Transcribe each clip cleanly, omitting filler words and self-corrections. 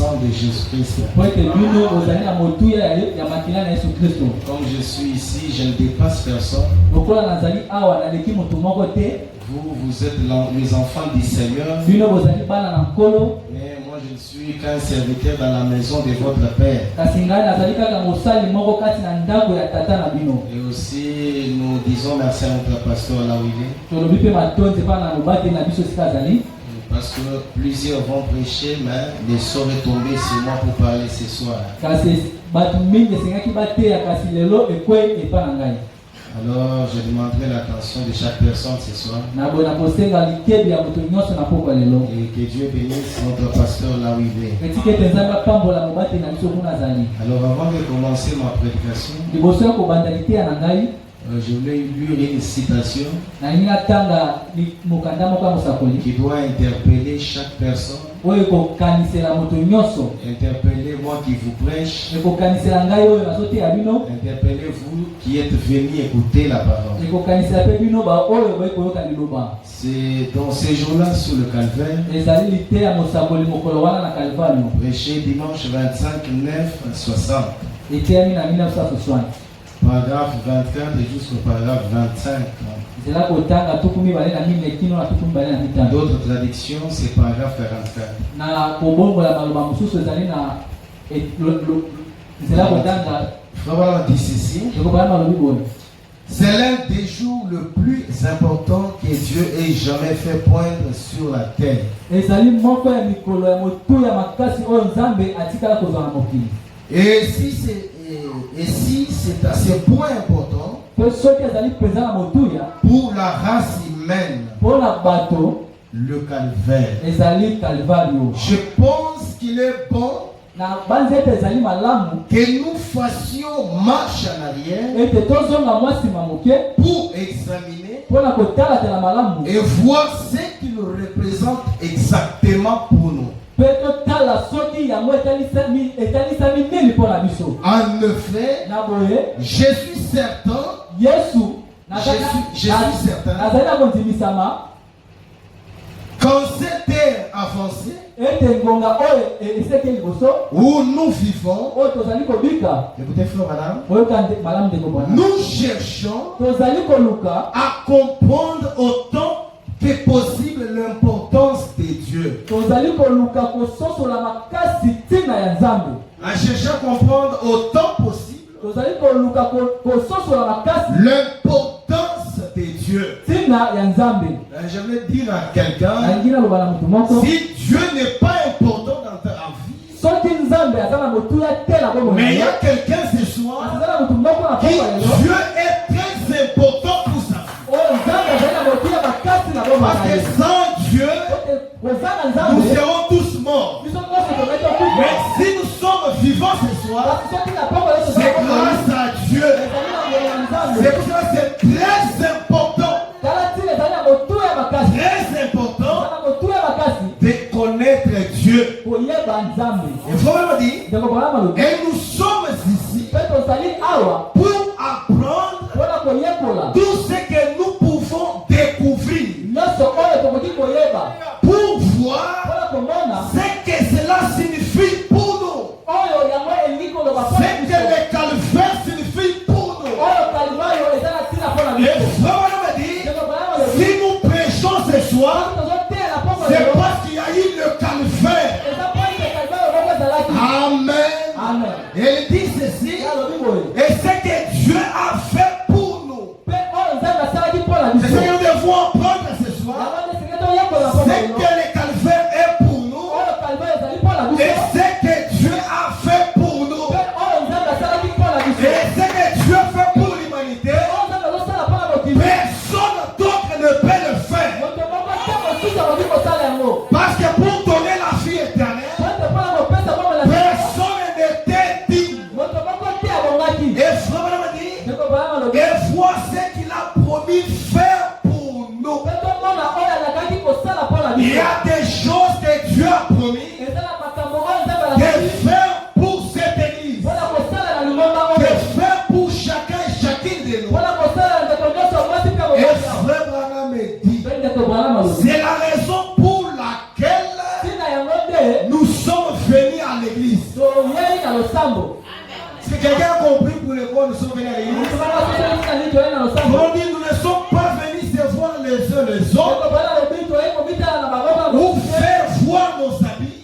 sang de Jésus-Christ. Comme je suis ici, je ne dépasse personne. Vous êtes les enfants du Seigneur. Mais moi, je ne suis qu'un serviteur dans la maison de votre Père. Et aussi, nous disons merci à notre pasteur là où il est. Parce que plusieurs vont prêcher, mais ne sauraient tomber sur moi pour parler ce soir. Alors, je demanderai l'attention de chaque personne ce soir. Et que Dieu bénisse notre pasteur là où il est. Alors, avant de commencer ma prédication, je voulais lire une citation qui doit interpeller chaque personne. Interpellez moi qui vous prêche. Interpellez vous qui êtes venus écouter la parole. C'est dans ces jours-là sur le calvaire. Prêché dimanche 25, 9, 60. Paragraphe 24 et jusqu'au paragraphe 25. D'autres traductions, c'est paragraphe 44. Voilà, dit ceci. C'est l'un des jours le plus important que Dieu ait jamais fait poindre sur la terre. Et si c'est à ce point important pour la race humaine, le calvaire, je pense qu'il est bon que nous fassions marche en arrière pour examiner et voir ce qu'il représente exactement pour nous. En effet, je suis certain qu'en cette ère avancée où nous vivons, écoutez frère madame, nous cherchons à comprendre autant que possible l'importance de Dieu. En cherchant à comprendre autant possible l'importance de Dieu. J'aimerais dire à quelqu'un, si Dieu n'est pas important dans ta vie, mais il y a quelqu'un ce soir qui Dieu est très important pour sa vie. Parce que sans Dieu, nous serons tous morts. Mais si nous sommes vivants ce soir, c'est grâce à Dieu. C'est pour ça que c'est très important. Très important de connaître Dieu. Et vraiment dit, et nous sommes ici pour apprendre tout ce que nous pouvons découvrir, pour voir ce que cela signifie pour nous, ce que le calvaire signifie pour nous. Et vraiment dit, si nous prêchons ce soir, c'est parce qu'il y a eu le calvaire. Amen. Et il dit ceci, et ce que Dieu a fait pour nous, c'est ce que nous devons apprendre ce soir, c'est que le calvaire est pour nous, et ce que Dieu a fait pour nous, et ce que Dieu fait pour l'humanité, personne d'autre ne peut le faire. Parce que pour donner la vie éternelle, personne n'était digne. Et frère dit, et vois ce qu'il a promis faire pour nous. Il y a des choses que Dieu a promis, Est-ce que quelqu'un a compris pour lesquels nous sommes venus à l'église? On dit nous ne sommes pas venus se voir les uns les autres ou faire voir nos habits,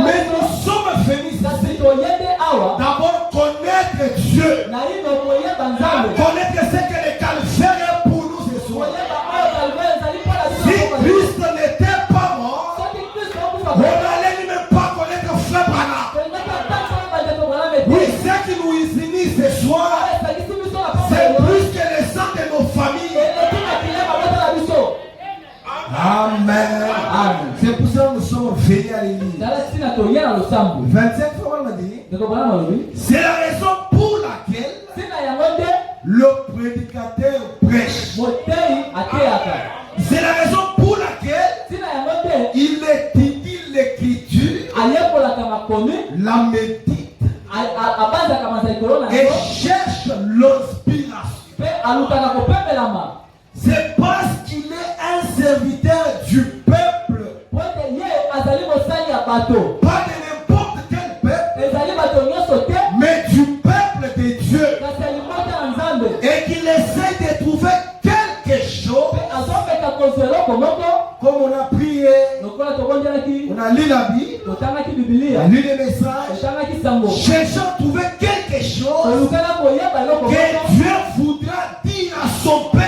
mais nous sommes venus d'abord connaître Dieu, connaître ce que le calvaire est pour nous ce soir. Si Christ n'était pas mort, on n'allait même pas connaître Frère Branham. Oui, ce qui nous unit ce soir, c'est plus que le sang de nos familles. Amen. Amen. C'est pour ça que nous sommes venus à l'église. 25 fois, on m'a dit. C'est la raison pour laquelle le prédicateur prêche. C'est la raison pour laquelle il étudie l'écriture, la médite et cherche l'inspiration. C'est parce qu'il est un serviteur du peuple, pas de n'importe quel peuple, mais du peuple de Dieu, et qu'il essaie de trouver quelque chose. Comme on a prié, on a lu la Bible, on a lu les messages, cherchant à trouver quelque chose que Dieu voudra dire à son peuple.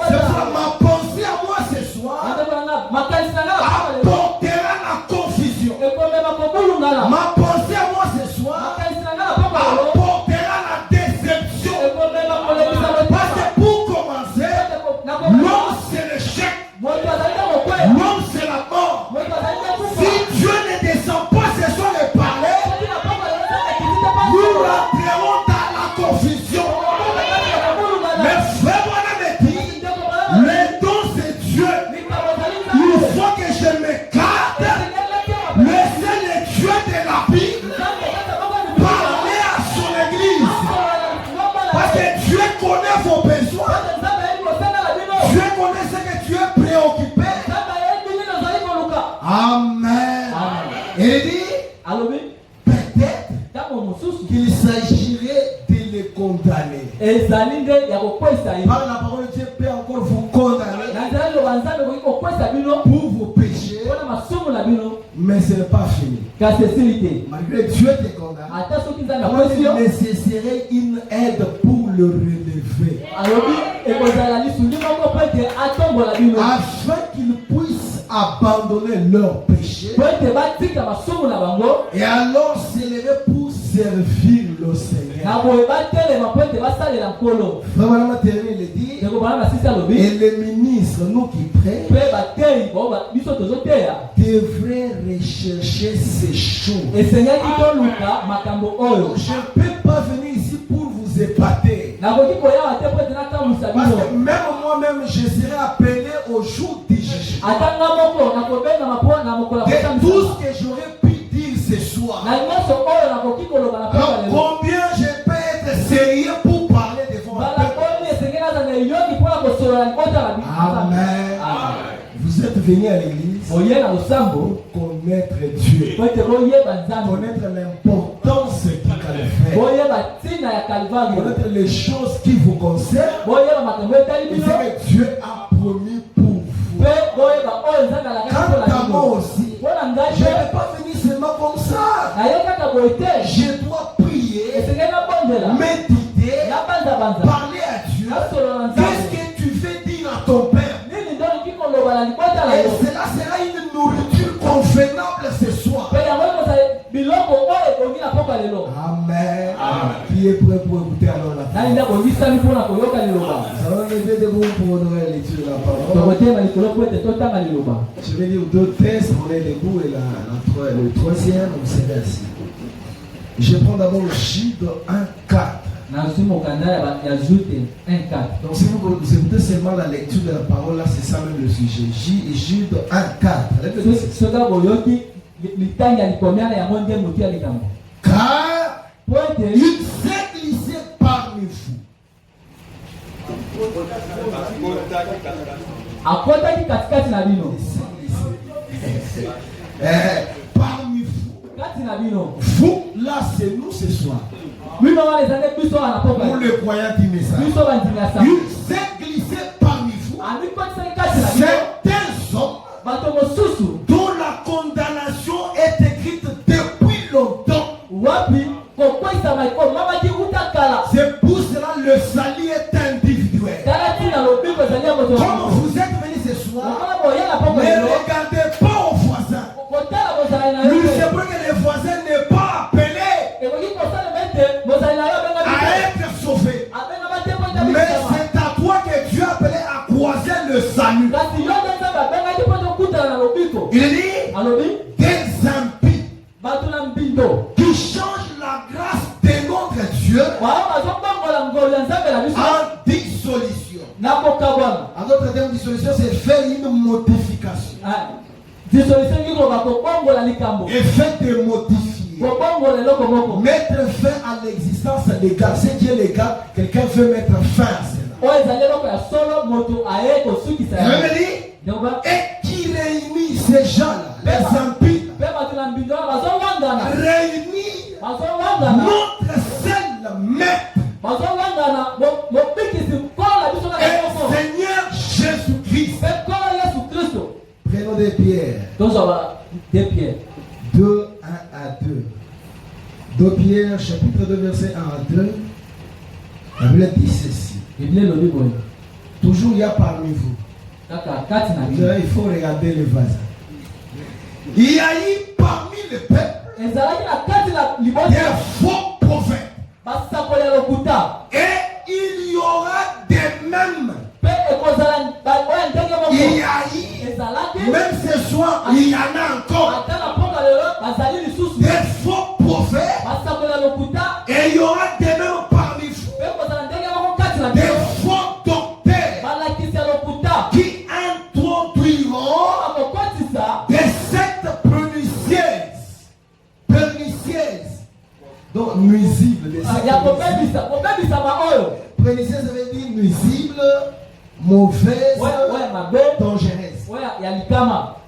C'est ça, ma pensée à moi ce soir apportera la confusion. Ma pensée à moi ce soir apportera la déception. Parce que pour commencer, l'homme c'est l'échec, l'homme c'est la mort. Si Dieu ne descend pas ce soir et parler, nous rentrerons dans la confusion. Mais frère, le don c'est Dieu. Il faut que je m'écarte, laisser le Dieu de la Bible parler à son église. Parce que Dieu connaît vos besoins. Dieu connaît ce que tu es préoccupé. Amen. Et il dit, peut-être qu'il s'agirait de les condamner. Par la parole de Dieu peut encore vous condamner pour vos péchés, mais ce n'est pas fini. Malgré Dieu te condamne, il nécessiterait une aide pour le relever, afin qu'ils puissent abandonner leurs péchés et alors s'élever pour servir le Seigneur. Vraiment terminé, il dit, et les ministres, nous qui prêchent, devraient rechercher ces choses. Je ne peux pas venir ici pour vous épater. Parce que même moi-même, je serai appelé au jour du jugement. De tout ce que j'aurais pu dire ce soir. Alors, combien je peux être sérieux pour parler devant le peuple? Amen. Vous êtes venus à l'église pour connaître Dieu, connaître l'importance qu'il fait, connaître les choses qui vous concernent et ce que Dieu a promis pour vous. Quant à moi aussi, je ne vais pas venir seulement comme ça. Je dois prier, méditer, parler à Dieu. Qu'est-ce que tu veux dire à ton Père? Et cela sera une nourriture convenable ce soir. Amen. Qui est prêt pour écouter alors la parole? Nous allons lever debout pour honorer la lecture de la parole. Je vais lire deux textes, on est debout et le troisième, on serait assis. Je prends d'abord Jude 1:4. Donc si vous écoutez seulement la lecture de la parole, là c'est ça même le sujet. Jude 1:4. Car il s'est glissé parmi vous. Vous, là, c'est nous ce soir. Nous, les croyants du message. Il s'est glissé parmi vous certains hommes dont la condamnation est écrite depuis longtemps. C'est pour cela que le salut est individuel. Comme vous êtes venus ce soir, ne regardez pas aux voisins. Nous savons que les voisins n'est pas appelés à être sauvés. Mais c'est à toi que Dieu a appelé à croiser le salut. Il dit des impies qui changent la grâce de notre Dieu en dissolution. En d'autres termes, dissolution, c'est faire une modification. Et fait de modifier. Mettre fin à l'existence légal. Ce qui est légal, quelqu'un veut mettre fin à cela. Et qui réunit ces gens-là, les impies, réunit notre seul maître et Seigneur Jésus-Christ. Prenons des pierres. 2, 1 à 2. 2 Pierre, chapitre 2, verset 1 à 2. La Bible dit ceci. Toujours il y a parmi vous. Il faut regarder les voisins. Il y a eu parmi le peuple des faux prophètes. Et il y aura des mêmes. Il y a eu, même ce soir, il y en a encore des faux prophètes. Et il y aura des mêmes parmi vous. Des faux docteurs qui introduiront des sectes pernicieuses. Donc nuisibles. Pernicieuses, ça veut dire nuisible, mauvaise, dangereuse.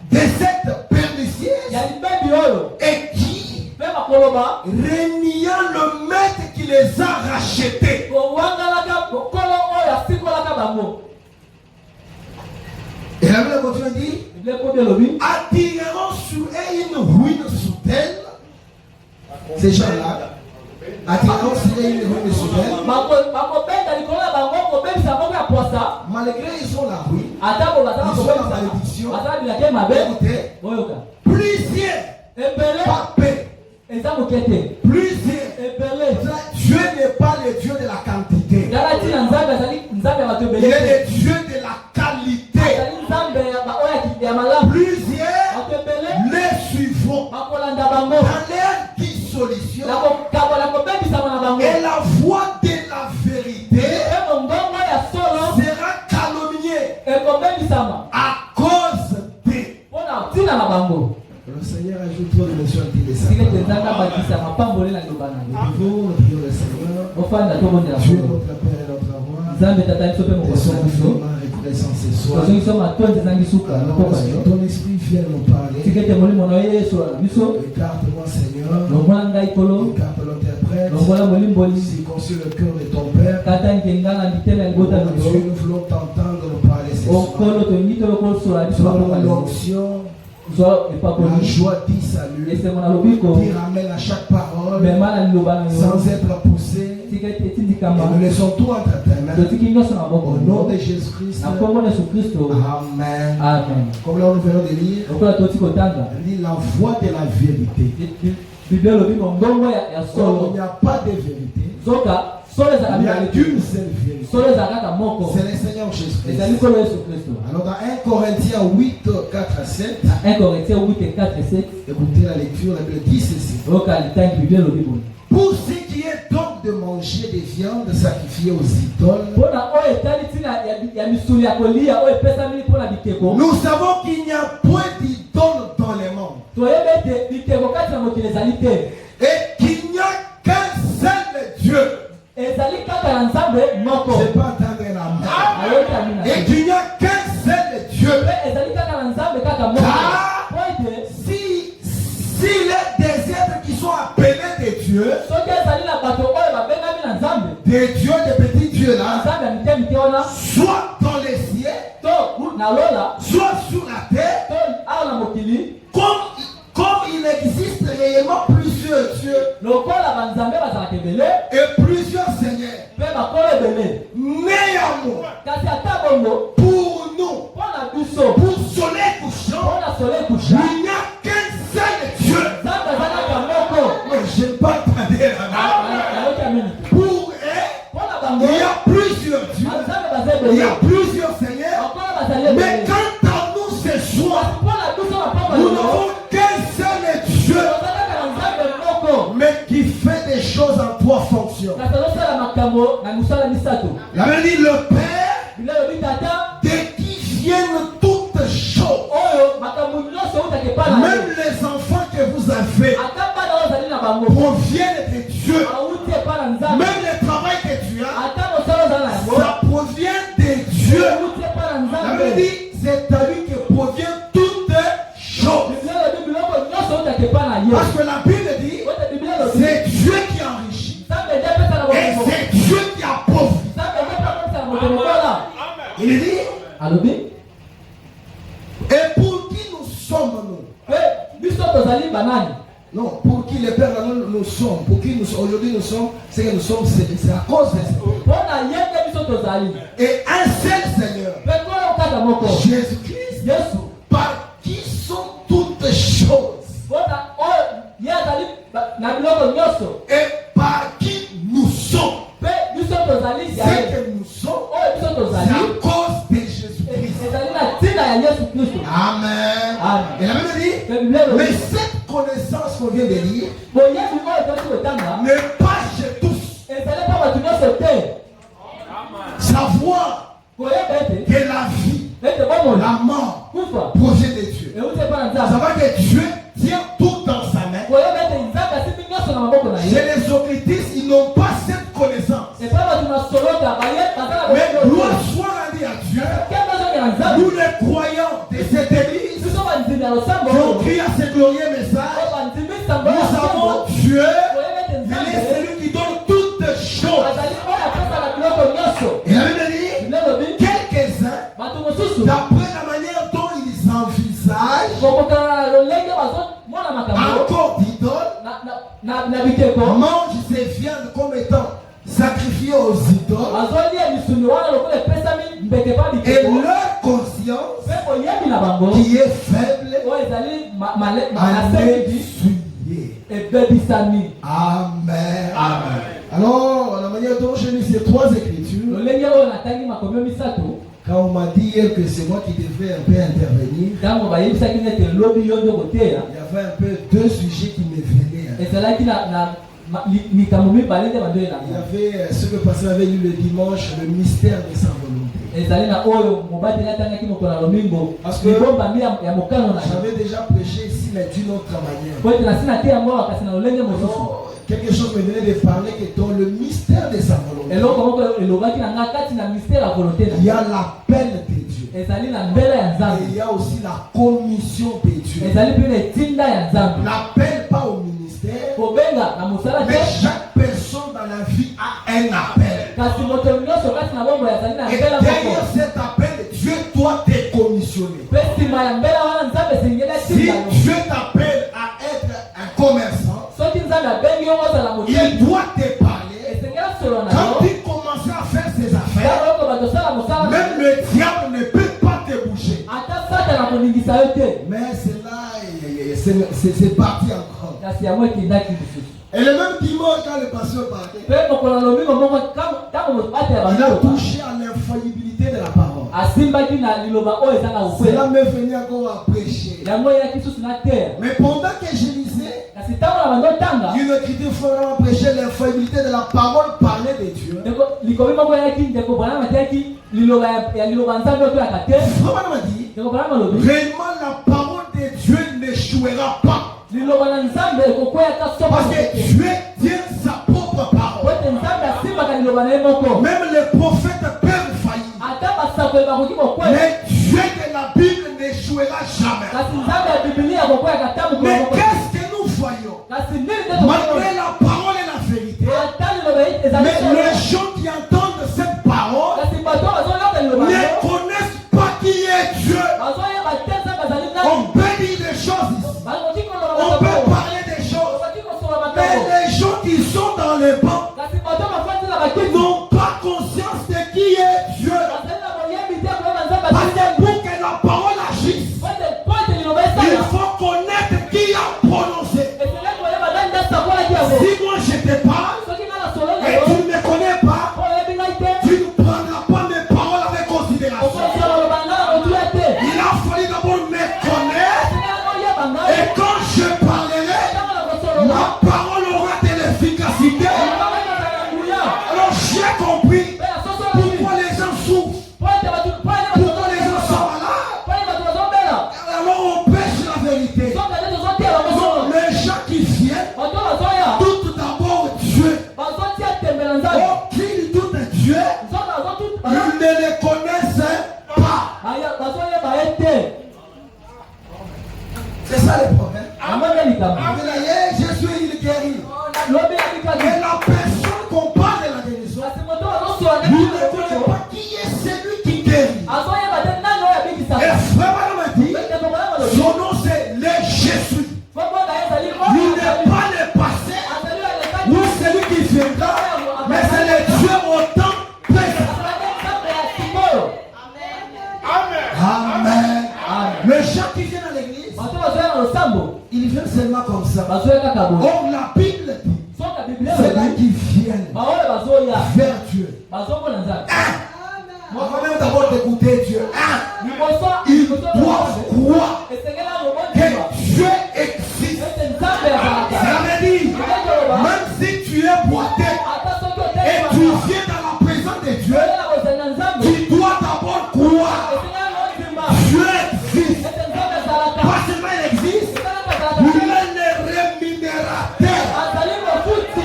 Des sectes pernicieuses et qui, régnant le maître qui les a rachetés. Et la Bible continue à dire, attireront sur eux une ruine soudaine. Ces gens-là attireront sur eux une ruine soudaine. Malgré ils ont la ruine, ils ont la malédiction. Écoutez, plusieurs papés, plusieurs. Dieu n'est pas le Dieu de la quantité. Il est le Dieu de la qualité. Plusieurs les suivront dans leur dissolution. Et la voix de la vérité sera calomniée à cause de. Le Seigneur ajoute trop de notions intéressantes. Nous prions le Seigneur. Dieu est notre Père et notre roi. Nous sommes vraiment reconnaissants ce soir. Ton esprit vient nous parler. Écarte-moi, Seigneur. Écarte l'interprète. Circoncis le cœur de ton Père. Dieu, nous voulons t'entendre nous parler ce soir. Sois l'onction. La joie dit salut, qui ramène à chaque parole sans être poussé. Et nous laissons tout entre tes mains. Au nom de Jésus-Christ. Amen. Comme là nous venons de lire, il dit la voix de la vérité. Il n'y a pas de vérité. Il y a qu'une seule vérité. C'est le Seigneur Jésus-Christ. Alors dans 1 Corinthiens 8, 4 à 7, écoutez la lecture, la Bible dit ceci. Pour ce qui est donc de manger des viandes sacrifiées aux idoles, nous savons qu'il n'y a point d'idoles dans le monde. Et qu'il n'y a qu'un seul Dieu. C'est pas entendre la main. Et qu'il n'y a qu'un seul Dieu. Car si les êtres qui sont des dieux, des petits dieux là, soit dans les cieux, soit sur la terre, comme il existe réellement plusieurs dieux et plusieurs seigneurs. Néanmoins, pour nous, pour soleil couchant, il n'y a qu'un seul Dieu. Je n'ai pas entendu là. Pour eux, il y a plusieurs dieux, il y a plusieurs seigneurs, mais quant à nous ce soir, nous n'avons qu'un seul Dieu, mais qui fait des choses en trois fonctions. La Bible dit le Père, de qui viennent toutes choses. Même les enfants que vous avez proviennent de Dieu. Même le travail que tu as, ça provient de Dieu. La Bible dit, c'est à lui que provient toutes choses. Parce que la Bible dit, c'est Dieu qui enrichit. Et c'est Dieu qui appauvrit. Il dit, et pour qui nous sommes nous? Non, pour qui les pères nous sommes, pour qui nous aujourd'hui nous sommes, c'est que nous sommes, c'est à cause de ça. Et un seul Seigneur, Jésus-Christ, par qui sont toutes choses. Et par qui nous sommes. C'est que nous sommes, c'est à cause de Jésus-Christ. Amen. Et la Bible dit, mais cette connaissance qu'on vient de lire n'est pas chez tous. Savoir que la vie, la mort provient de Dieu. Savoir que Dieu tient tout dans sa main. Chez les occultistes, ils n'ont pas cette connaissance. Mais gloire soit rendue à Dieu. Nous les croyants de cette église qui ont crié à ce glorieux message, nous avons Dieu, il est celui qui donne toutes choses. Et la Bible dit, quelques-uns, d'après la manière dont ils envisagent, encore d'idoles, mangent ces viandes comme étant sacrifiées aux idoles, et leur conscience qui est faible en est souillée. Amen. Amen. Alors, la manière dont je lis ces trois écritures, quand on m'a dit hier que c'est moi qui devais un peu intervenir, il y avait un peu deux sujets qui me venaient. Il y avait ce que le pasteur avait lu le dimanche, le mystère de sa volonté. Parce que j'avais déjà prêché ici, mais d'une autre manière. Quelque chose me venait de parler que dans le mystère de sa volonté, il y a l'appel de Dieu. Et il y a aussi la commission de Dieu. L'appel pas au ministère, mais chaque personne dans la vie a un appel. Et derrière cet appel, Dieu doit te commissionner. Si Dieu t'appelle à être un commerçant, il doit te parler. Quand tu commences à faire ses affaires, même le diable ne peut pas te bouger. Mais c'est là, c'est parti encore. Et le même dimanche, quand le pasteur parlait, il a touché à l'infaillibilité de la parole. Cela m'est venu encore à prêcher. Mais pendant que je lisais, une écriture vraiment prêchait l'infaillibilité de la parole parlée de Dieu. Vraiment m'a dit, réellement la parole de Dieu n'échouera pas. Parce que Dieu tient sa propre parole. Même les prophètes peuvent faillir. Mais Dieu de la Bible n'échouera jamais. Mais qu'est-ce que nous voyons? Malgré la parole et la vérité, mais les gens problème. Jésus, il guérit. Mais la personne qu'on parle de la guérison, vous ne connaissez pas qui est celui qui guérit. Et frère m'a dit, son nom c'est le Jésus. Il n'est pas le passé ou celui qui viendra, mais c'est le Dieu au temps présent. Amen. Le gens qui viennent à l'église, ils viennent seulement comme ça. Or la Bible dit, c'est là qu'ils viennent vers Dieu. Avant même d'abord d'écouter Dieu, ils doivent croire que Dieu existe. Ça veut dire, même si tu es boité et tu viens dans la présence de Dieu, tu dois d'abord croire Dieu existe. Pas seulement il existe, il est le rémunérateur.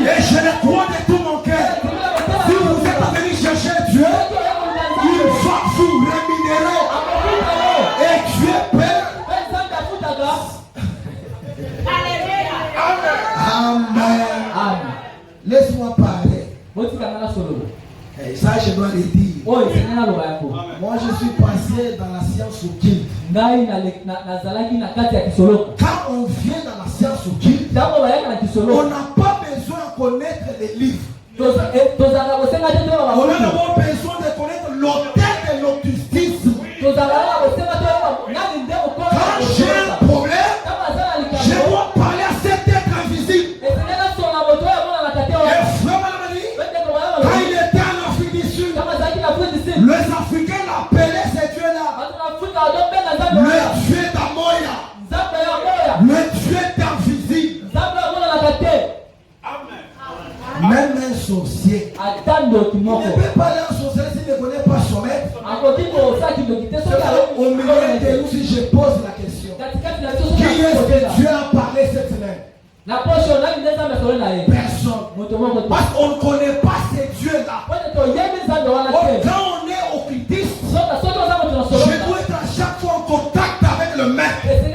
Et je le crois de tout mon cœur. Si vous êtes venu chercher Dieu, il va vous rémunérer. Et Dieu paie. Amen. Laisse-moi parler. Et ça, je dois le dire. Moi, je suis passé dans la science occulte. Quand on vient dans la science occulte, on n'a pas besoin de connaître les livres. On a d'abord besoin de connaître l'auteur de l'occultisme. Quand j'ai un problème, je dois parler à cet être invisible. Quand il était en Afrique du Sud, les Africains l'appelaient ce Dieu-là le Dieu d'Amoya, le Dieu d'invisible. Même un sorcier il ne peut pas aller en sorcier s'il ne connaît pas son maître. Au milieu de nous, si je pose la question, qui est-ce que Dieu a parlé cette semaine? Personne. Parce qu'on ne connaît pas ces dieux-là. Quand on est occultiste, je dois être à chaque fois en contact avec le maître. Et c'est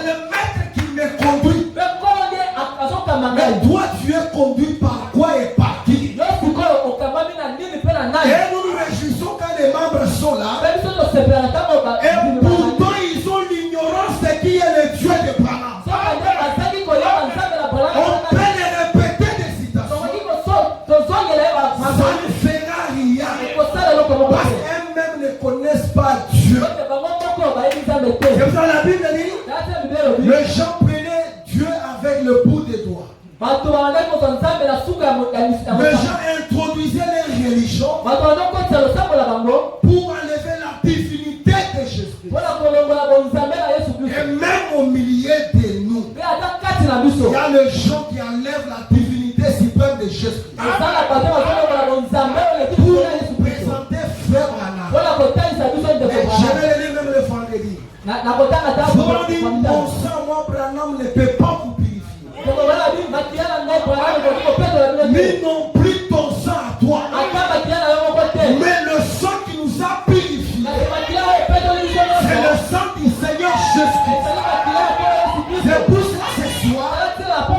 le maître qui me conduit. Mais toi, tu es conduit par quoi et par qui? Et nous nous réjouissons quand les membres sont là. Et pourtant, ils ont l'ignorance de qui est le Dieu de Branham. On peut les répéter des citations. Ça ne fera rien. Parce qu'elles-mêmes ne connaissent pas Dieu. C'est dans la Bible dit, les gens prenaient Dieu avec le bout des doigts. Les gens introduisaient les religions pour enlever la divinité de Jésus. Et même au milieu de nous, il y a les gens qui enlèvent la divinité suprême de Jésus. Pour présenter frère Branham. Je vais le lire même le vendredi. Mon sang, moi, Branham ne peut pas vous purifier. Ni non plus ton sang à toi. Mais le sang qui nous a purifiés, c'est le sang du Seigneur Jésus. C'est pour ça ce soir,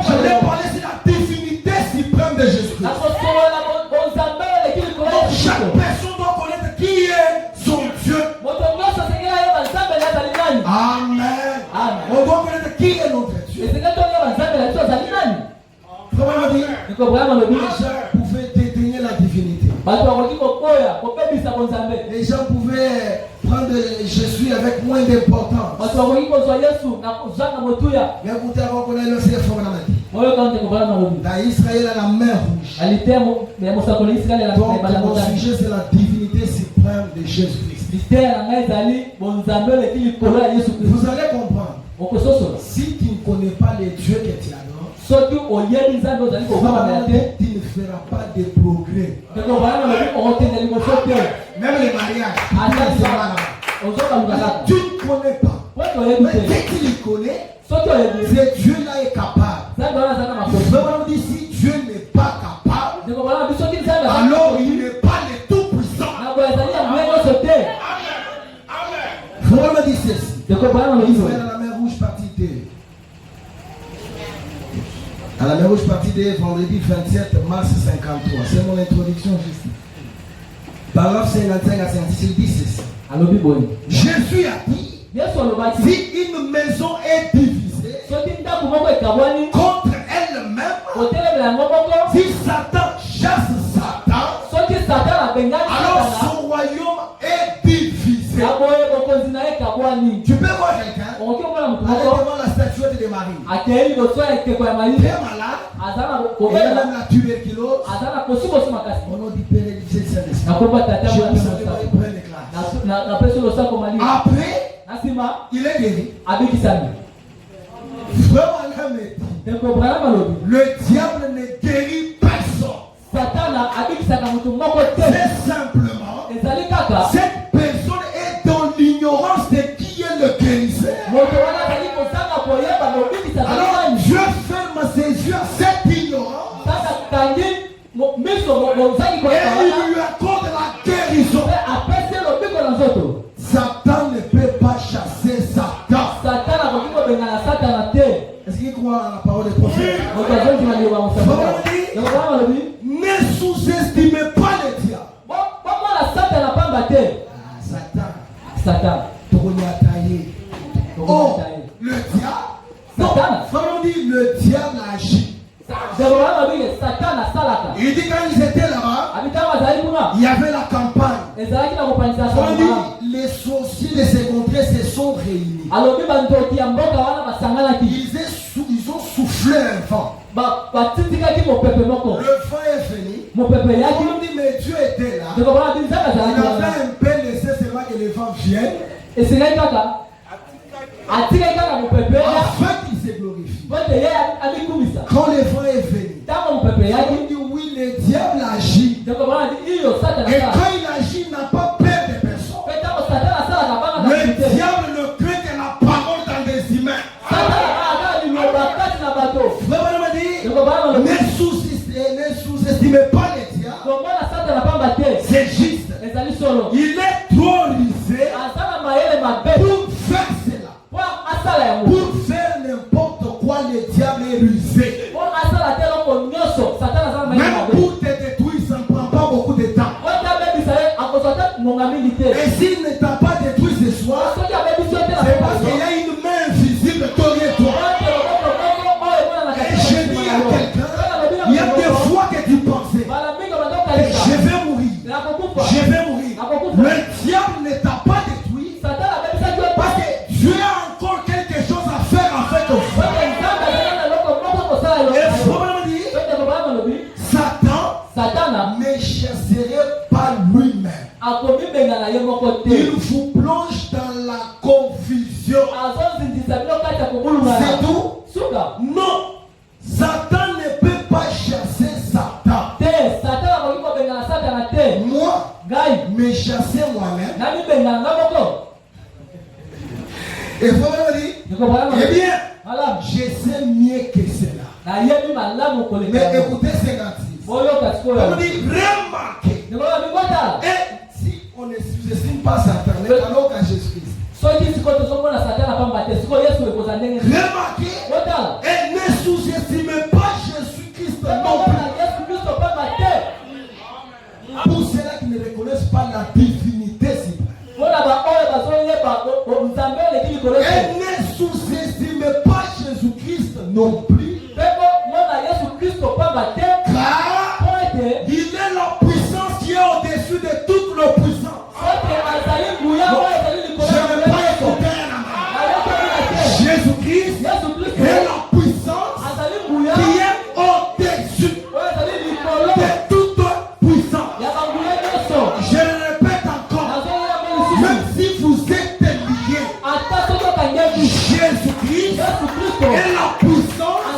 je vais parler sur la divinité suprême de Jésus. Donc chaque personne doit connaître qui est son Dieu. Amen. On doit connaître qui est notre Dieu. Comment dire? Les gens pouvaient détenir la divinité. Les gens pouvaient prendre Jésus avec moins d'importance. Mais écoutez, avant qu'on ait lancé les formes dans Israël, à la mer rouge. Donc, mon sujet, c'est la divinité suprême de Jésus-Christ. Vous allez comprendre. Si tu ne connais pas les dieux que tu adores, tu ne feras pas de progrès. Même les mariages. Tu ne connais pas. Mais dès que tu les connais, ce Dieu-là est capable. Si Dieu n'est pas capable, alors il n'est pas le tout-puissant. Il faut me dire ceci. Israël à la mer À la mer rouge, partie de vendredi 27 mars 53. C'est mon introduction juste. Paragraphe 55 à 56, il dit ceci. Jésus a dit, si une maison est divisée contre elle-même, si Satan chasse Satan, alors son royaume est divisé. Tu peux voir quelqu'un aller devant la statuette de Marie. Très malade. Il a même la tuberculose. Au nom du Père et du Fils et du Saint-Esprit. Je vous salue, il prend les classes. Après, il est guéri. Vraiment, le diable ne guérit personne. C'est simplement cette personne est dans l'ignorance de qui est le guérisseur. Alors Dieu ferme ses yeux à cette ignorance et il lui accorde la guérison. Satan ne peut pas chasser Satan. Est-ce qu'il croit à la parole des prophètes? Ne sous-estimez pas le diable. Satan. Oh, le diable. Non, vraiment dit, le diable agit. Il dit quand ils étaient là-bas, il y avait la campagne. Les sorciers de ces contrées se sont réunis. Ils ont soufflé un vent. Le vent est venu. On dit mais Dieu était là. Il avait un peu laissé seulement que le vent vienne. Afin qu'il se glorifie. Quand le vent est venu, on dit oui, le diable agit. Et quand il agit, il n'a pas peur de personne. Le diable ne craint que la parole dans des humains. Vraiment dit, ne sous-estimez pas le diable. C'est juste. Il est trop risé pour faire cela. Pour faire n'importe quoi, le diable est rusé. Même pour te détruire, ça ne prend pas beaucoup de temps. Et s'il ne t'a pas détruit ce soir, c'est parce qu'il y a une main invisible derrière toi. Et je dis à quelqu'un, il y a des fois que tu pensais, je vais mourir. Je vais mourir. Le diable ne t'a pas détruit. Parce que Dieu a encore quelque chose à faire avec toi. Et vraiment dire, Satan ne chasserait pas lui-même. Il vous plonge dans la confusion. C'est tout? Non. Satan ne peut pas chasser Satan. Moi, me chasser moi-même. Et vous dire, eh bien, je sais mieux que cela. Mais écoutez ces gâteaux. On dit remarquez. Et si on ne sous-estime pas Satan, alors qu'à Jésus-Christ. Remarquez et ne sous-estimez pas Jésus-Christ non plus. Pour ceux-là qui ne reconnaissent pas la divinité suprême. Et ne sous-estimez pas Jésus-Christ non plus. Car il est la puissance qui est au-dessus de toute la puissance. Je ne vais pas écouter Jésus-Christ est la puissance qui est au-dessus de toute puissance. Je le répète encore, même si vous êtes liés, Jésus-Christ est la puissance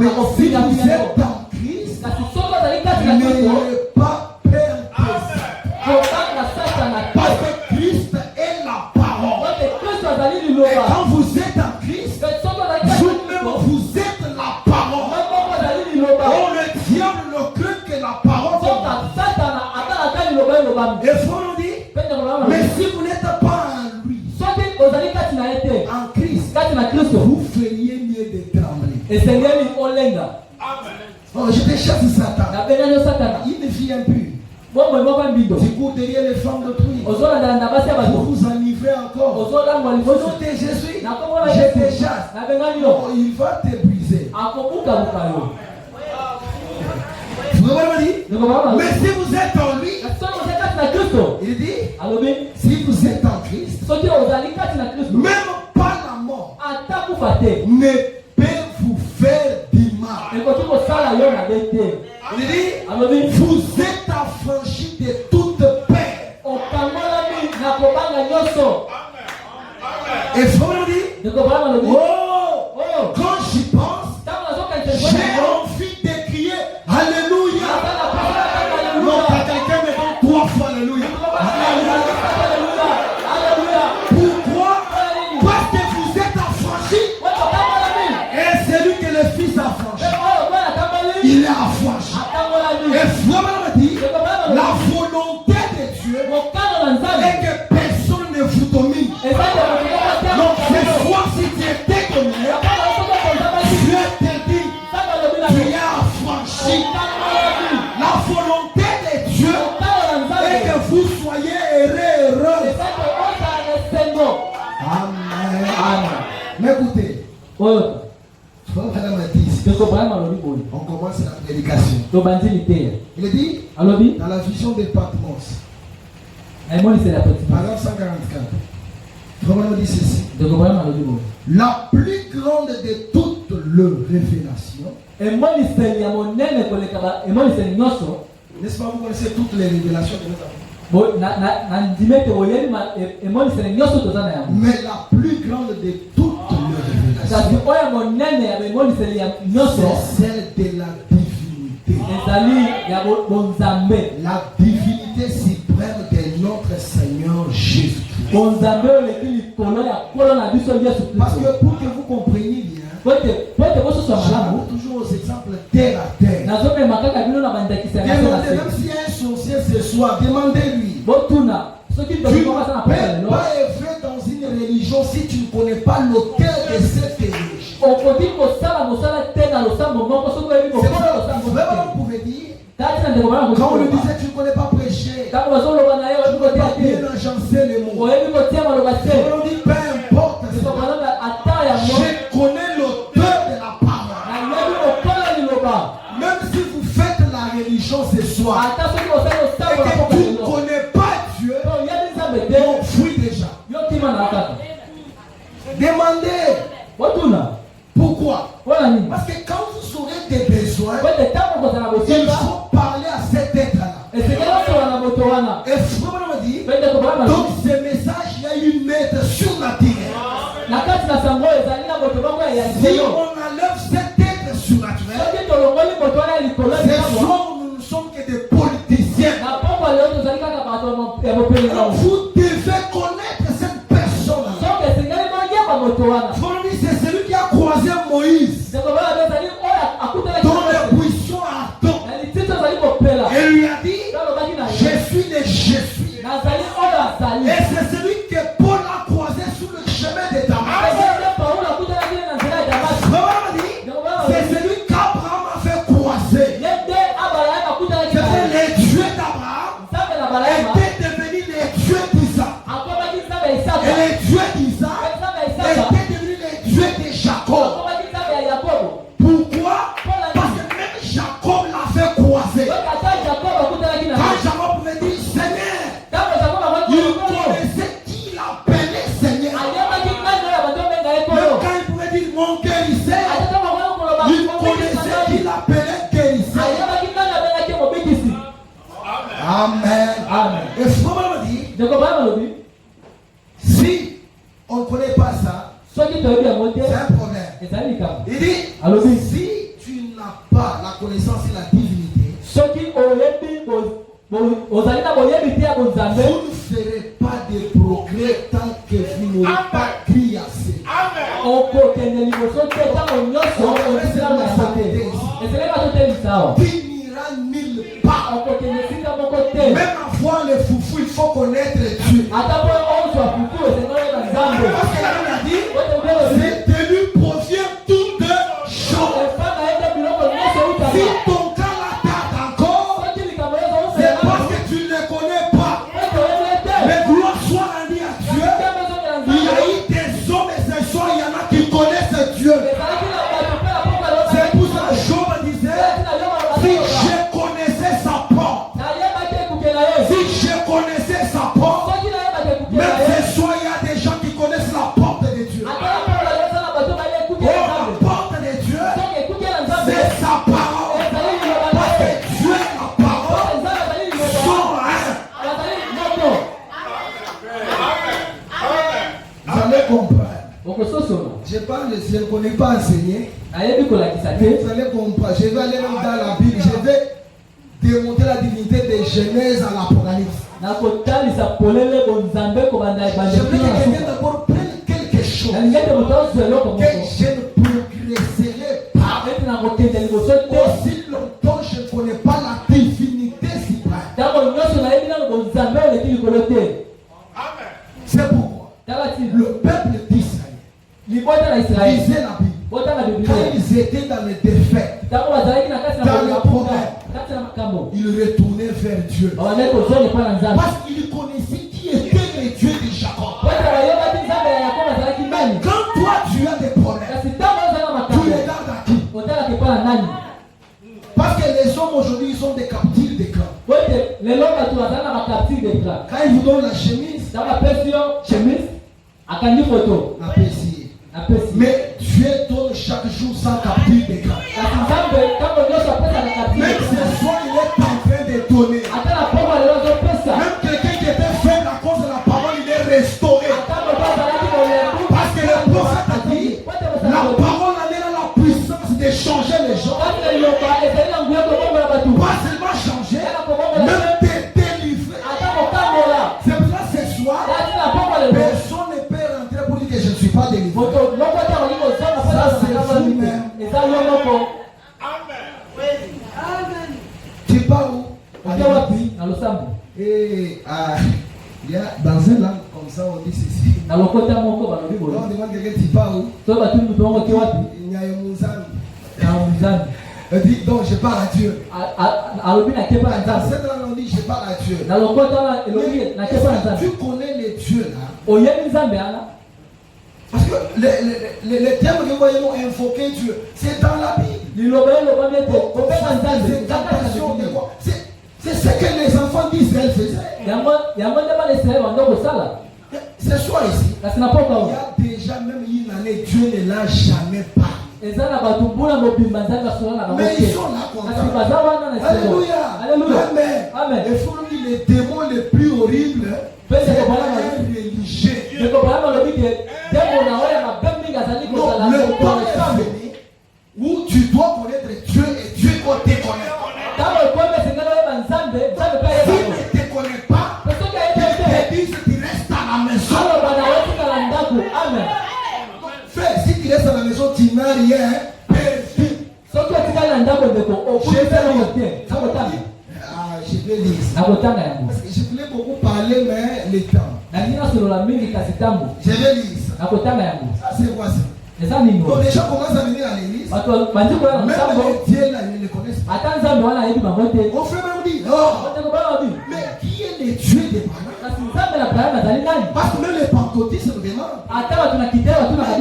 Mais si vous êtes en Christ, n'ayez pas peur. Parce que Christ est la parole. Et quand vous êtes en Christ, vous-même vous êtes la parole. Oh, le diable ne craint que la parole. Et il faut nous dire, mais si vous n'êtes pas en lui, en Christ, vous feriez mieux de trembler. Oh, je déchasse Satan. Il ne vient plus. Tu cours derrière les femmes d'autrui. Vous vous enivrez encore. Au nom de Jésus, je déchasse. Oh, il va te briser. Vous m'avez dit? Mais si vous êtes en lui, il dit, si vous êtes en Christ, même pas la mort ne peut vous faire du mal. Il dit, vous êtes affranchis de toute paix. Et il faut me dire, oh, quand j'y pense, j'ai envie de crier Alléluia. Non, quelqu'un me dit 3 fois Alléluia. Pourquoi? Parce que vous êtes affranchis. Et celui que le Fils a franchi, il est affranchi. Et vraiment me dit, la volonté de Dieu est que personne ne vous domine. Donc ce soir, si tu étais comme Dieu te dit, tu es affranchi. La volonté de Dieu est que vous soyez heureux. Amen. Mais écoutez, on commence la prédication. Il dit dans la vision de Patmos, paragraphe 144, vraiment dit ceci. La plus grande de toutes les révélations, n'est-ce pas, vous connaissez toutes les révélations que nous avons. Mais la plus grande de toutes les révélations, c'est celle de la divinité. La divinité suprême de notre Seigneur Jésus. Parce que pour que vous compreniez bien, j'avoue toujours aux exemples terre à terre. Demandez, même s'il y a un sorcier ce soir, demandez-lui. Tu ne peux pas œuvrer dans une religion si tu ne connais pas l'auteur de cette religion. C'est vraiment vous pouvez dire. Quand on lui disait tu ne connais pas prêcher, tu ne connais pas bien agencer les mots. On dit peu importe, je connais l'auteur de la parole. Même si vous faites la religion ce soir et que tu ne connais pas Dieu, on fuit déjà. Demandez. Pourquoi? Parce que quand vous aurez des besoins, il faut parler à cet être-là. Et Frère me dit, donc ce message, il y a une aide surnaturelle. Si on enlève cette aide surnaturelle, ce soir nous ne sommes que des politiciens. Vous devez connaître cette personne. C'est celui qui a croisé Moïse dans les buissons ardents. Et lui a dit, je suis le je suis. Et c'est celui que Paul a croisé sur le chemin de Damas. C'est celui qu'Abraham a fait croiser. C'était le Dieu d'Abraham était devenu le Dieu d'Isaac. Et le Dieu d'Isaac était devenu le Dieu de Jacob. Pourquoi? Parce que même Jacob l'a fait croiser. Quand Jacob pouvait dire Seigneur, il connaissait qui l'appelait Seigneur. Même quand il pouvait dire mon guérisseur, il connaissait qui l'appelait guérisseur. Amen. Et Frère me dit, si on ne connaît pas ça, c'est un problème. Il dit, si tu connaissance sur la divinité, vous ne ferez pas de progrès tant que vous n'aurez pas crié assez. Tu n'iras nulle part. Même avoir les foufous, il faut connaître Dieu. Parce qu'elle a dit, c'est de lui provient toutes choses. Si ton cœur la tarde encore, c'est parce que tu ne le connais pas. Mais gloire soit rendue à Dieu. Il y a eu des hommes et ce soir, il y en a qui connaissent Dieu. C'est pour ça que Job disait, si je connaissais sa porte, si je connaissais sa porte, même ce soir, il y a des gens qui connaissent la porte de Dieu. Oh, la porte de Dieu, c'est sa parole. Parce que Dieu est la parole, son rêve. Vous allez comprendre. Je parle, je ne connais pas enseigner. Vous allez comprendre. Je vais aller même dans la Bible. Je vais démontrer la divinité de Genèse à l'Apocalypse. Je veux que quelqu'un d'abord prenne quelque chose que je ne progresserai pas. Aussi longtemps je ne connais pas la divinité suprême. C'est pourquoi le peuple d'Israël lisait la Bible. Quand ils étaient dans les défaites, dans les problèmes, ils retournaient vers Dieu. Parce qu'ils connaissaient qui était le Dieu de Jacob. Quand toi tu as des problèmes, tu regardes à qui? Parce que les hommes aujourd'hui ils sont des captifs d'écran. Quand ils vous donnent la chemise, appréciez. Mais Dieu donne chaque jour sans captif d'écran. Même ce soir il est en train de donner. Même quelqu'un qui était faible à cause de la parole, il est restauré. Parce que le prophète a dit, la parole en est la puissance de changer les gens. Pas seulement changer, même te délivrer. C'est pour ça ce soir, personne ne peut rentrer pour dire que je ne suis pas délivré. Ça c'est vous-même. Tu pars où? Et il y a dans un langue comme ça on dit ceci. On demande quelqu'un tu pars où? Il y a un Mouzan. Donc je parle à Dieu. Dans cette langue on dit je parle à Dieu. Tu connais les dieux là. Parce que les termes que nous voyons invoquer Dieu, c'est dans la Bible. C'est ce que les enfants d'Israël faisaient. Ce soir ici, il y a déjà même une année, Dieu ne l'a jamais parlé. Mais ils sont là comme ça. Alléluia. Amen. Et faut dire les démons les plus horribles, c'est les religieux. Le temps est venu où tu dois connaître Dieu et Dieu doit te connaître. Si tu ne te connais pas, tu te dis que tu restes à la maison. Frère, si tu restes à la maison, tu n'as rien perdu. Je vais lire ça. Parce que je voulais beaucoup parler, mais le temps. Je vais lire ça. Ça c'est quoi ça? Donc les gens commencent à venir à l'église. Même les dieux là, ils ne les connaissent pas. Mon frère me dit, oh, mais qui est le Dieu des Branham? Parce que même les pentecôtistes me demandent.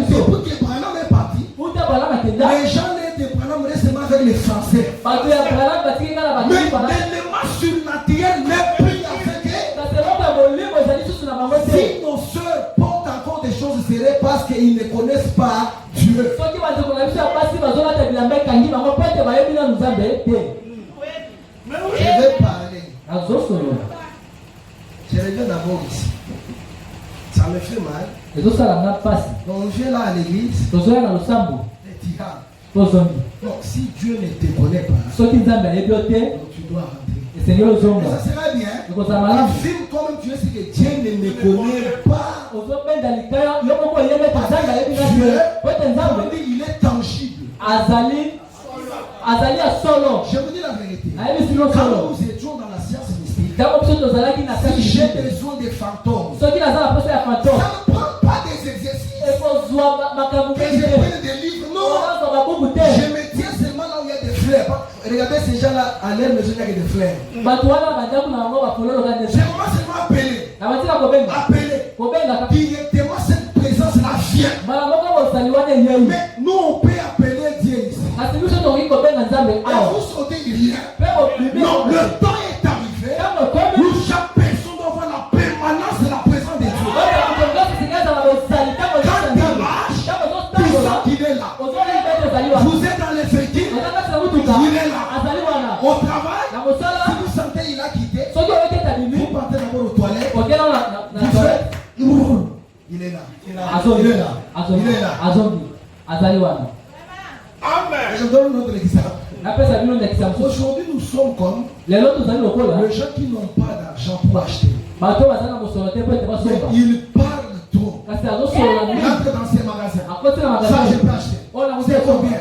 C'est pour que Branham est parti. Les gens des Branham restent seulement avec les Français. Mais l'élément surnaturel n'est plus avec eux. Si nos soeurs portent encore des choses, ce serait parce qu'ils ne connaissent pas Dieu. Je vais parler. Je reviens d'abord ici. Ça me fait mal. Donc on vient là à l'église. Les tyrans. Donc si Dieu ne te connaît pas, donc tu dois rentrer. Et ça sera bien. La film comme Dieu sait que Dieu ne me connaît pas. Dieu, il est tangible. Je vous dis la vérité. Quand nous étions dans la science mystique, si j'ai besoin des fantômes, ça ne prend pas des exercices. Que je prenne des livres, non. Je me tiens seulement là où il y a des fleurs. Regardez ces gens-là, à leur maison, il y a des fleurs. Je commence seulement à appeler. Directement, cette présence-là vient. Mais nous, on peut appeler Dieu ici. Et vous sautez rien. Non, le temps est arrivé où chaque personne doit voir la permanence de la présence de Dieu. Quand il marche, tu sens qu'il est là. Vous êtes dans l'effectif, il est là. Au travail, si vous sentez qu'il a quitté, vous partez d'abord aux toilettes, vous faites, il est là. Il est là. Amen. Je donne un autre exemple. Aujourd'hui, nous sommes comme les gens qui n'ont pas d'argent pour acheter. Mais ils parlent trop. Ils entrent dans ces magasins. Ça, je peux acheter. C'est combien?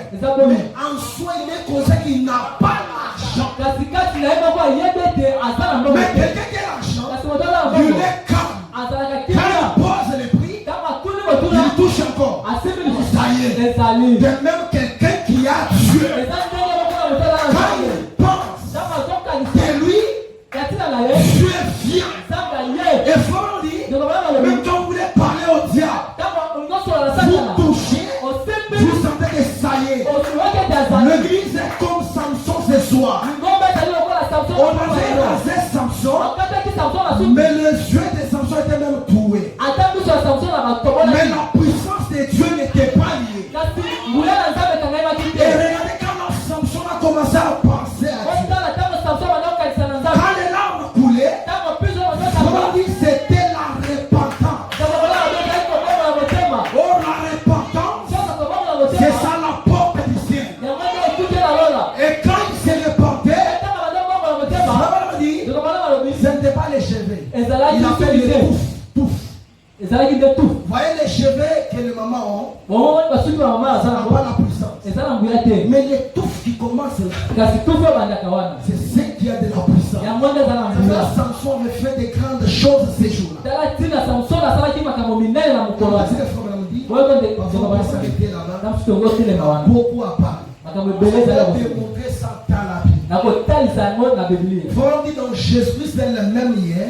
Mais en soi, il est conscient qu'il n'a pas d'argent. Mais quelqu'un qui a l'argent, il est calme. Quand il pose les prix, il touche encore. Ça y est. De même quelqu'un qui a Dieu, quand il pense que lui, Dieu vient. Et faut dire, même quand vous voulez parler au diable, vous touchez, vous sentez que ça y est. L'église est comme Samson ce soir. On avait rasé Samson, mais le jeu de Samson était même troué. Mais la puissance de Dieu n'était pas liée. Et regardez comment Samson a commencé à penser à Dieu. Quand les larmes coulaient, on dit c'était la repentance. Oh, la repentance, c'est ça la porte du ciel. Et quand il s'est repenté, ce n'était pas les cheveux. Il a fait le pouf. Vous voyez les cheveux que les mamans ont, ça n'a pas la puissance. Mais les touffes qui commencent là, c'est ce qui a de la puissance. Samson avait fait de grandes choses ces jours-là. Beaucoup à parler. Démontrer ça dans la Bible. Faut dire donc Jésus-Christ est le même hier.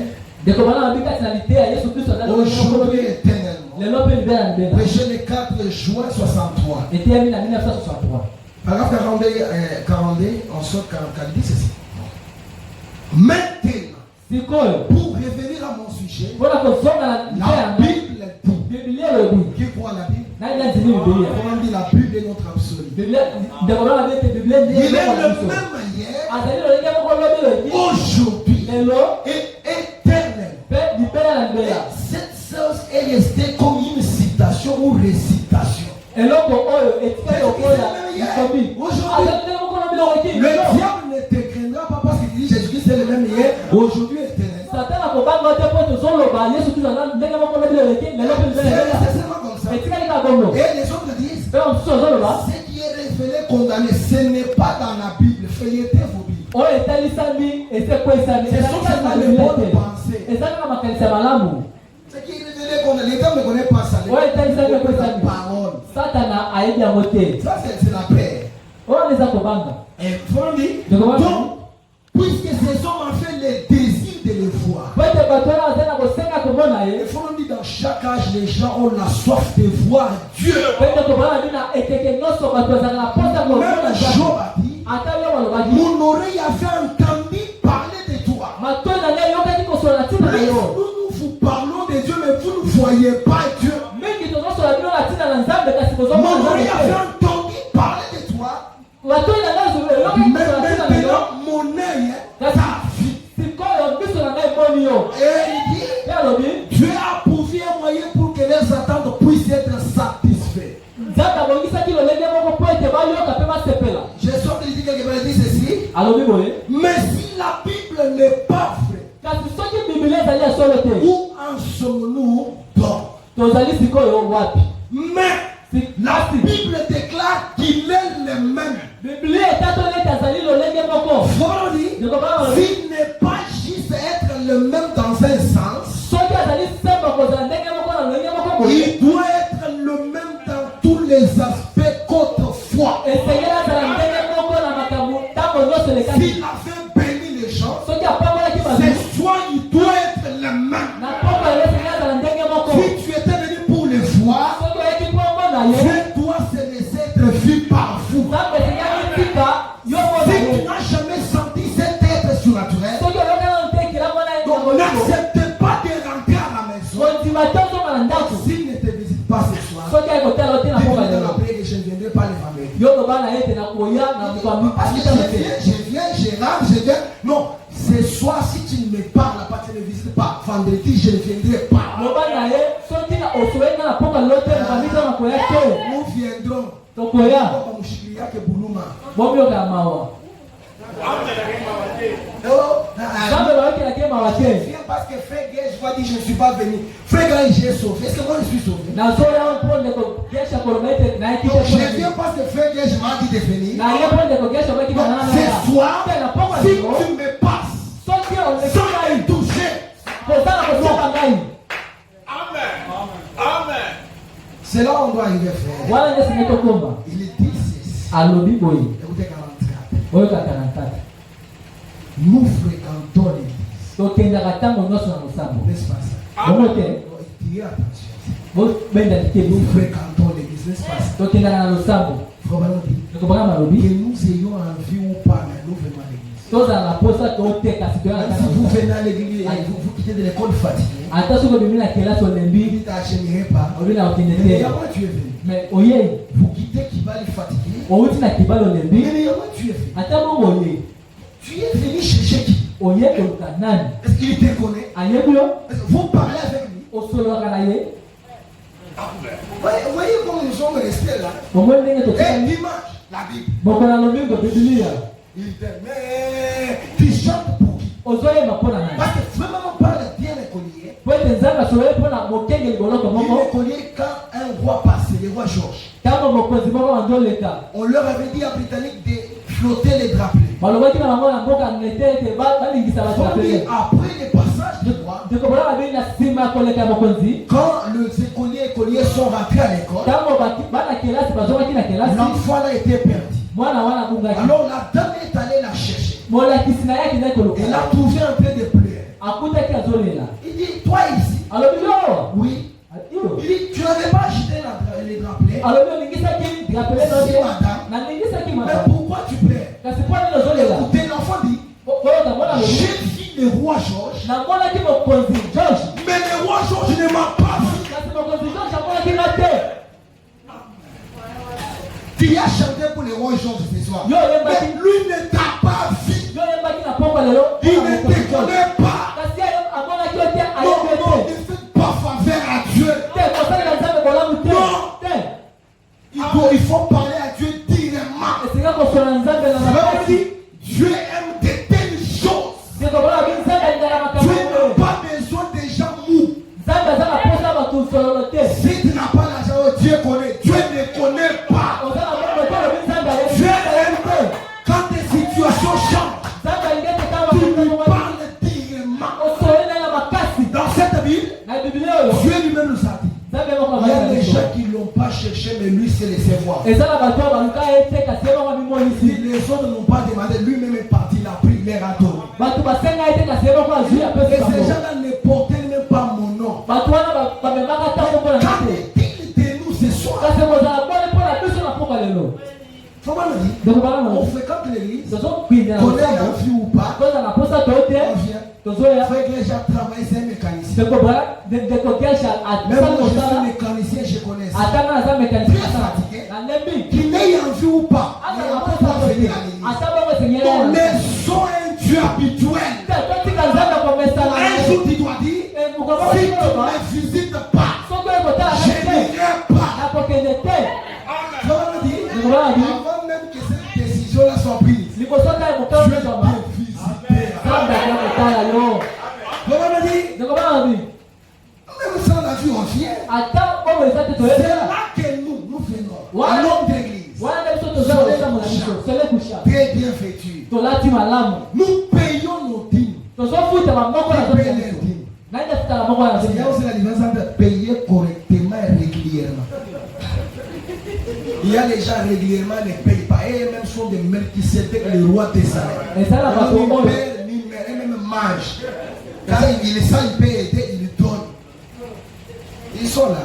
Aujourd'hui éternellement. Prêché le 4 juin 63. Paragraphe 42, en sorte 44, dit ceci. Maintenant, pour revenir à mon sujet, la Bible dit. Qui croit la Bible? On dit la Bible est notre absolu. Il est le même hier, aujourd'hui et éternel. Et cette chose est restée comme une citation ou récitation. Le diable ne te craindra pas parce qu'il dit Jésus-Christ est le même hier, aujourd'hui et éternel. C'est seulement comme ça. Et les autres disent, ce qui est révélé, condamné, ce n'est pas dans la Bible. Feuilletez vos Bibles. Ce sont seulement les bonnes pensées. Ce qui est révélé, condamné, les gens ne connaissent pas ça. Les paroles. Ça, c'est la paix. Et faut dire, donc, puisque ces hommes ont fait le désir de le voir. Il faut dire, dans chaque âge, les gens ont la soif de voir Dieu. Même Job a dit, mon oreille avait entendu parler de toi. Nous vous parlons de Dieu, mais vous ne voyez pas Dieu. Mon oreille avait entendu parler de toi. Mais maintenant, mon œil t'a vu. Et il dit, Dieu a approuvé un moyen pour que leurs attentes puissent être satisfaites. Je sens de dire quelque part dit ceci. Mais si la Bible n'est pas vraie, où en sommes-nous donc? Mais la Bible déclare qu'il est le même. S'il n'est pas juste être le même dans un sens, il doit être le même dans tous les aspects qu'autrefois. S'il a fait bénir les gens, c'est soit il doit être le même. Si tu étais venu pour les voir, Dieu doit se laisser être vu par vous. Si tu n'as jamais senti cet être surnaturel, donc n'acceptez pas de rentrer à la maison. S'il ne te visite pas ce soir, je ne viendrai pas les familles. Je viens. Non, ce soir, si tu ne me parles pas, tu ne visites pas. Vendredi, je ne viendrai pas. Nous viendrons. Viens parce que frère Gay, je vois dire je ne suis pas venu. Frère Gay, j'ai sauvé. Est-ce que moi je suis sauvé? Je viens parce que frère Gay, je m'ai dit de venir. Ce soir, si tu me passes sans me toucher, Amen. C'est là où on doit arriver, frère. Il est dit ceci. Écoutez 44. Nous fréquentons l'église. N'est-ce pas ça? Tirez attention. Nous fréquentons l'église, n'est-ce pas ça? Que nous ayons envie ou pas, mais nous venons à l'église. Si vous venez à l'église, vous quittez de l'école fatigué. Mais vous quittez Kibali fatigué. Tu es venu. Tu es venu chercher qui? Est-ce qu'il te connaît? Vous parlez avec lui. Voyez comment nous sommes restés là. Et dimanche, la Bible. Il dit, mais tu chantes pour qui? Parce que vraiment on parle bien l'écolier. L'écolier, quand un roi passait, le roi Georges, on leur avait dit à Britannique de flotter les drapelets. Après le passage du roi, quand les écoliers sont rentrés à l'école, l'enfant a été perdu. Alors la dame est allée la chercher. Elle a trouvé un peu de pleurs. Il dit, toi ici. Oui. Il dit, tu n'avais pas acheté les drapelets. Si madame. Mais pourquoi tu pleures? Écoutez, l'enfant dit, j'ai vu le roi Georges. Mais le roi Georges ne m'a pas vu. Tu as chanté pour le roi Georges ce soir. Mais lui ne t'a pas vu. Il ne te connaît pas. Non, ne faites pas faveur à Dieu. Non. Il faut parler à Dieu directement. Dieu aime de telles choses. Dieu n'a pas besoin des gens mous. Si tu n'as pas l'argent, Dieu connaît. Dieu ne connaît pas. Dieu aime quand tes situations changent. Tu lui parles directement. Dans cette Bible, Dieu lui-même nous a dit. Il y a des gens qui ne l'ont pas cherché, mais lui sait laisser voir. Les autres n'ont pas demandé, lui-même est parti, il a pris l'air à donner. Et ces gens-là ne portaient même pas mon nom. Quand est-il de nous ce soir? On fréquente l'église, qu'on ait envie ou pas, on vient. Frère Grège a travaillé, c'est un mécanicien. Même moi je suis mécanicien, je connais ça. Très fatigué. Qu'il n'ait envie ou pas, il n'a pas venir à l'église. Ton son un Dieu habituel. Un jour tu dois dire, si tu ne me visites pas, je n'irai pas. Avant même que C'est là que nous venons. À l'homme d'église. Très bien vêtu. Nous payons nos dîmes. Nous payons les dîmes. Il y a aussi la différence entre payer correctement et régulièrement. Il y a les gens régulièrement ne payent pas. Et même sont des Melchisédek, le roi des salaires. Ni père, ni mère, et même mange. Quand il peut aider, il donne. Ils sont là.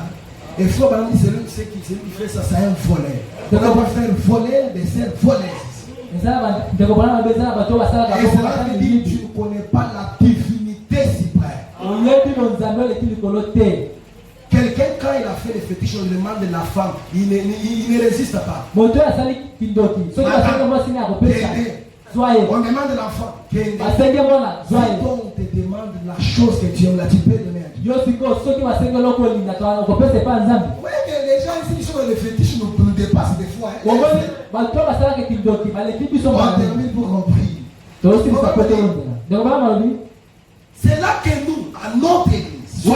Et il faut celui qui fait ça, c'est un voleur. Donc on va faire voler des serres voleuses. Et c'est là que dit tu ne connais pas la divinité suprême. Quelqu'un, quand il a fait les fétiches, on demande de la femme, il ne résiste pas. On demande de l'enfant. Si on te demande la chose que tu aimes, là, tu peux donner à Dieu. Oui, les gens ici qui sont dans les fétiches nous dépassent des fois. On termine pour compris. C'est là que nous, à notre église, nous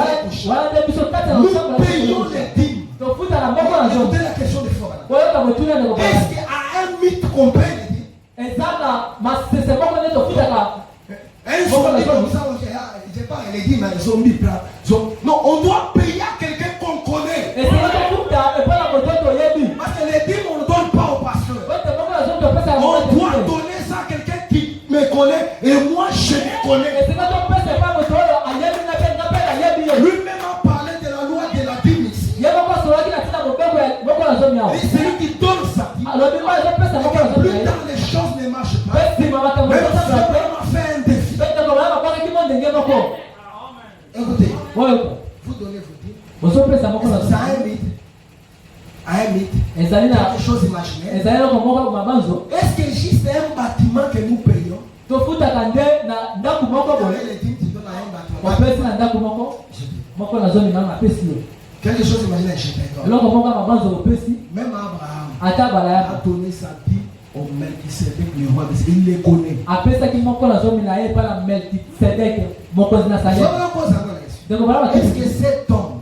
payons les dîmes. Écoutez la question de foi. Est-ce qu'à un mythe qu'on paye les dîmes? Un zombie comme ça, je sais pas, les dîmes, un zombie. Non, on doit payer à quelqu'un qu'on connaît. Parce que les dîmes, on ne donne pas au pasteur. On doit donner ça à quelqu'un qui me connaît et moi je me connais. Lui-même a parlé de la loi de la dîme ici. Et celui qui donne ça, plus tard les choses ne marchent pas. Mais on a fait un défi. Écoutez, vous donnez vos dîmes. Ça a un mythe. Quelque chose d'imaginaire. Est-ce que juste un bâtiment que nous payons? Les dîmes, tu donnes à un bâtiment. Quelque chose d'imaginaire, je t'aide. Même Abraham a donné sa dîme au Melchisédek, le roi des. Il les connaît. Est-ce que cet homme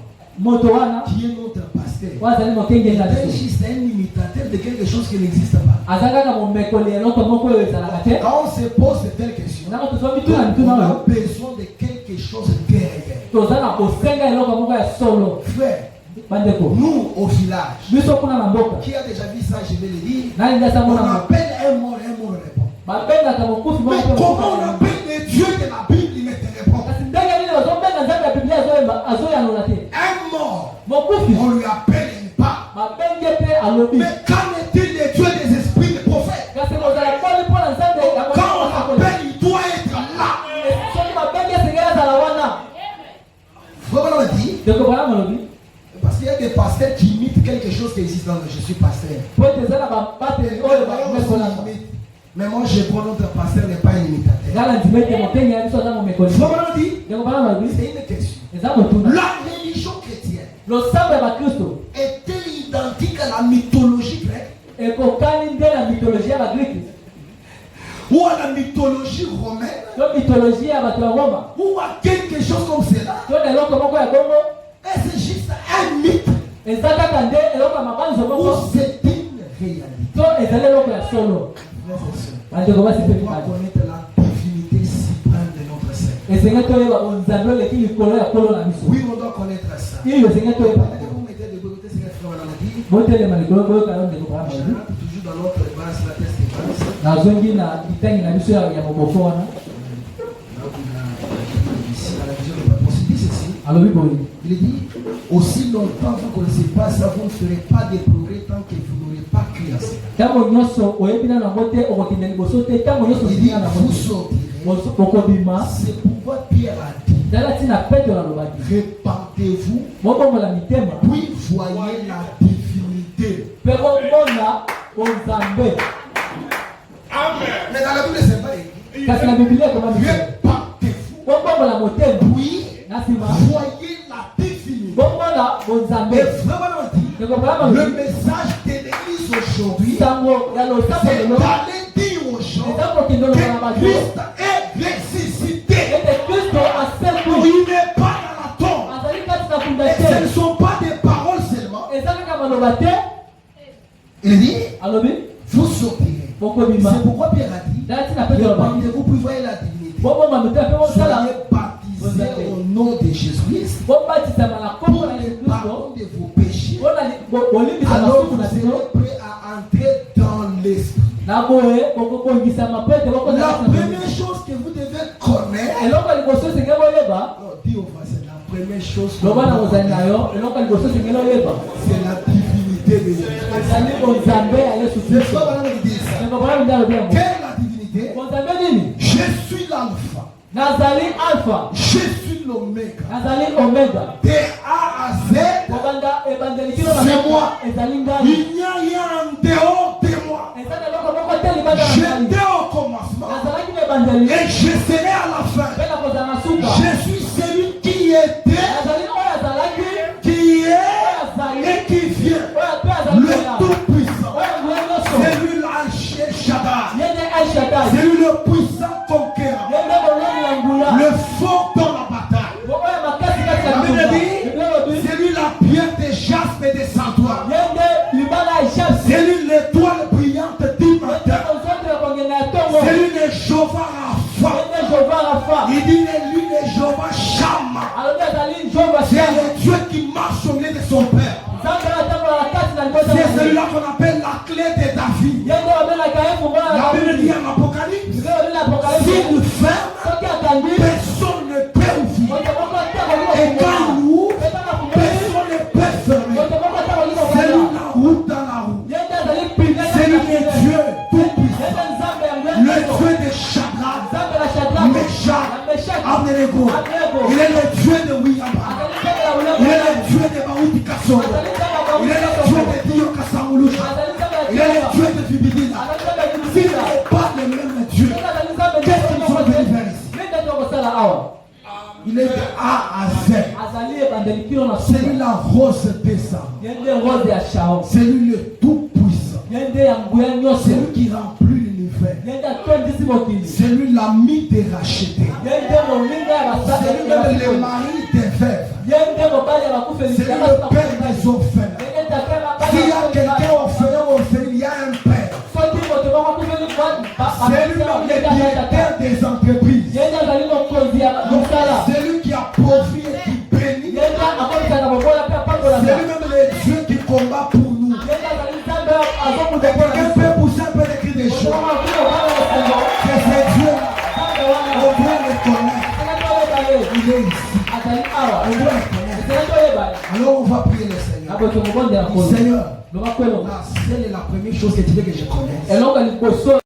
qui est notre pasteur est juste un imitateur de quelque chose qui n'existe pas? Quand on se pose de telles questions, on a besoin de quelque chose derrière. Frère, nous au village, qui a déjà vu ça, je vais le dire, on appelle un mort répond. Mais comment on appelle les dieux de la Bible, il ne te répond. Un mort, on lui appelle, il parle. Mais qu'en est-il des dieux des esprits, des prophètes? Quand on appelle, il doit être là. Voilà on dit. Parce qu'il y a des pasteurs qui imitent quelque chose qui existe dans le je suis pasteur. Mais moi je prends notre pasteur n'est pas un imitateur. Voilà on dit. C'est une question. La religion chrétienne est-elle identique à la mythologie grecque? Ou à la mythologie romaine? Ou à quelque chose comme cela? Est-ce juste un mythe? Ou c'est une réalité? On doit connaître la divinité suprême de notre Seigneur. Oui, on doit connaître ça. Vous mettez de côté, c'est que frère Toujours dans notre base, la il dit, aussi longtemps vous ne connaissez pas ça, vous ne ferez pas de progrès tant que vous n'aurez pas cru à cela. Il dit, vous sortirez. C'est pourquoi Pierre a dit, répandez-vous, puis voyez la divinité. Amen. Mais dans la Bible, c'est pas écrit. Répandez-vous, puis voyez la divinité. Et vraiment dit, le message de l'église aujourd'hui, c'est d'aller dire aux gens que Christ est ressuscité. Il n'est pas dans la tombe. Et ce ne sont pas des paroles seulement, mais Il dit, vous sortirez. C'est pourquoi Pierre a dit, répandez-vous pour voir la divinité. Soyez baptisés au nom de Jésus-Christ pour le pardon de vos péchés. Alors vous serez prêts à entrer dans l'esprit. La première chose que vous devez connaître, dis au voisin, la première chose que c'est la divinité de Jésus. Quelle est la divinité? Je suis l'alpha. Je suis l'oméga. De A à Z, c'est moi. Il n'y a rien en dehors de moi. J'étais au commencement et je serai à la fin. Je suis celui qui était, qui est et qui vient. Le Tout-Puissant. C'est lui l'Al Shaddai. C'est lui le puissant conquérant. Le fort dans la bataille. C'est lui la pierre de jaspe et de sardoine. C'est lui l'étoile brillante du matin. C'est lui le Jéhovah Rapha. Il dit lui le Jéhovah Shammah. C'est le Dieu qui marche au milieu de son père. C'est celui-là qu'on appelle la clé de David. La Bible dit en Apocalypse, si vous ferme, personne ne peut ouvrir. Et quand il ouvre, personne ne peut fermer. C'est lui la route dans la roue. C'est lui le Dieu tout-puissant. Le Dieu de Shadrach, Meshach, Abednego. Il est le Dieu de William. Il est le Dieu de Baouti Kassoro. Il est le Dieu de Dio Kassamouloucha. Il est le Dieu de Bibidina. S'il n'est pas le même Dieu, qu'est-ce qu'ils sont venus faire ici? Il est de A à Z. C'est lui la rose des arbres. C'est lui le tout-puissant. C'est lui qui remplit l'univers. C'est lui l'ami des rachetés. C'est lui même le mari des veuves. C'est lui le père des orphelins. S'il y a quelqu'un orphelin, il y a un père. C'est lui même le directeur des entreprises. C'est lui qui a pourvu et qui bénit. C'est lui même le Dieu qui combat pour nous. Quelqu'un peut pousser un peu de cri de joie. C'est ce Dieu. On doit le connaître. Il est ici. On doit le connaître. Alors on va prier le Seigneur. Seigneur, la seule et la première chose que tu veux que je connaisse,